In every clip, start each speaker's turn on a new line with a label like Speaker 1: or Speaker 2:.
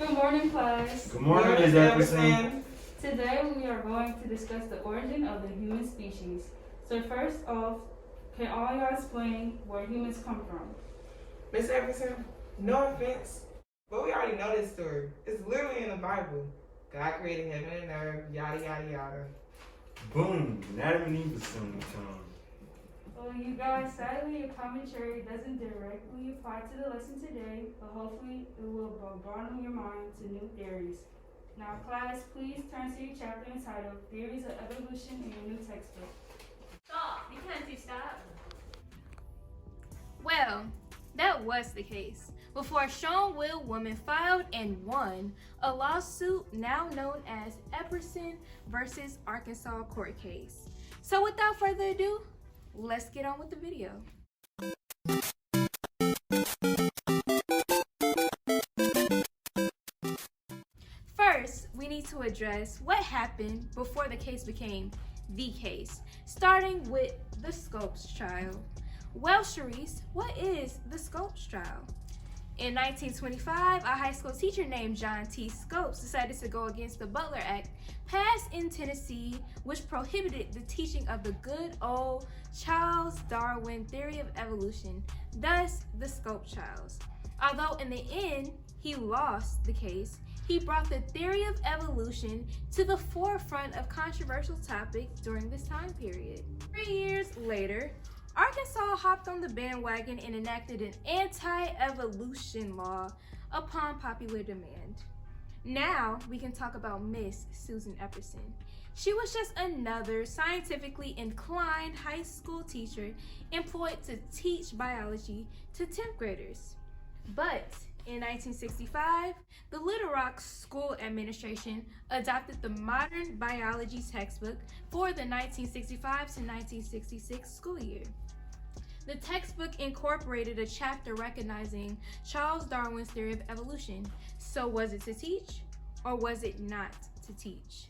Speaker 1: Good morning, class.
Speaker 2: Good morning, Ms. Epperson.
Speaker 1: Today we are going to discuss the origin of the human species. So first off, can all y'all explain where humans come from?
Speaker 3: Miss Epperson, no offense, but we already know this story. It's literally in the Bible. God created heaven and earth, yada yada yada.
Speaker 2: Boom, Adam and Eve was soon to come.
Speaker 1: Well, you guys, sadly your commentary doesn't directly apply to the lesson today, but hopefully it will broaden your mind to new theories. Now class, please turn to your chapter entitled Theories of Evolution in your new textbook.
Speaker 4: Stop! You can't teach that.
Speaker 5: Well, that was the case before Sean Will Woman filed and won a lawsuit now known as Epperson versus Arkansas court case. So without further ado, let's get on with the video. First, we need to address what happened before the case became the case, starting with the Scopes trial. Well, Sharice, what is the Scopes trial? In 1925, a high school teacher named John T. Scopes decided to go against the Butler Act, passed in Tennessee, which prohibited the teaching of the good old Charles Darwin theory of evolution, thus the Scopes trials. Although in the end, he lost the case, he brought the theory of evolution to the forefront of controversial topics during this time period. 3 years later, Arkansas hopped on the bandwagon and enacted an anti-evolution law upon popular demand. Now we can talk about Miss Susan Epperson. She was just another scientifically inclined high school teacher employed to teach biology to 10th graders. But in 1965, the Little Rock School Administration adopted the modern biology textbook for the 1965 to 1966 school year. The textbook incorporated a chapter recognizing Charles Darwin's theory of evolution. So was it to teach or was it not to teach?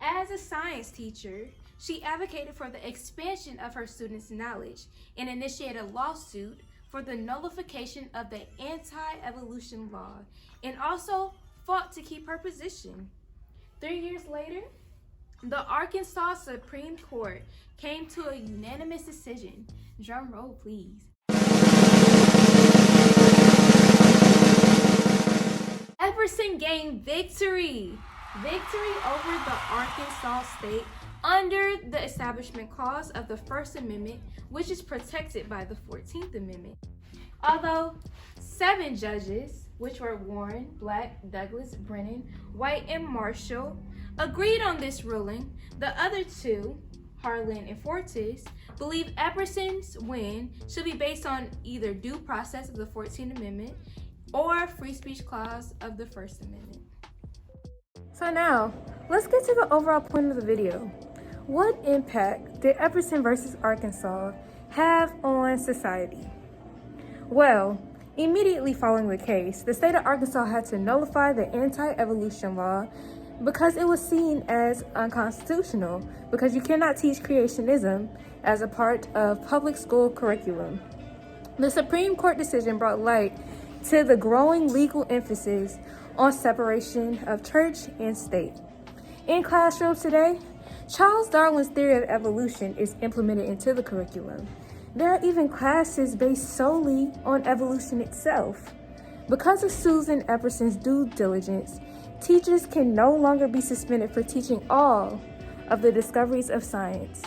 Speaker 5: As a science teacher, she advocated for the expansion of her students' knowledge and initiated a lawsuit for the nullification of the anti-evolution law, and also fought to keep her position. 3 years later, the Arkansas Supreme Court came to a unanimous decision. Drum roll, please. Epperson gained victory over the Arkansas state under the Establishment Clause of the First Amendment, which is protected by the 14th Amendment. Although 7 judges, which were Warren, Black, Douglas, Brennan, White, and Marshall, agreed on this ruling, the other 2, Harlan and Fortis, believe Epperson's win should be based on either due process of the 14th Amendment or free speech clause of the First Amendment. So now, let's get to the overall point of the video. What impact did Epperson versus Arkansas have on society? Well, immediately following the case, the state of Arkansas had to nullify the anti-evolution law because it was seen as unconstitutional, because you cannot teach creationism as a part of public school curriculum. The Supreme Court decision brought light to the growing legal emphasis on separation of church and state. In classrooms today, Charles Darwin's theory of evolution is implemented into the curriculum. There are even classes based solely on evolution itself. Because of Susan Epperson's due diligence, teachers can no longer be suspended for teaching all of the discoveries of science.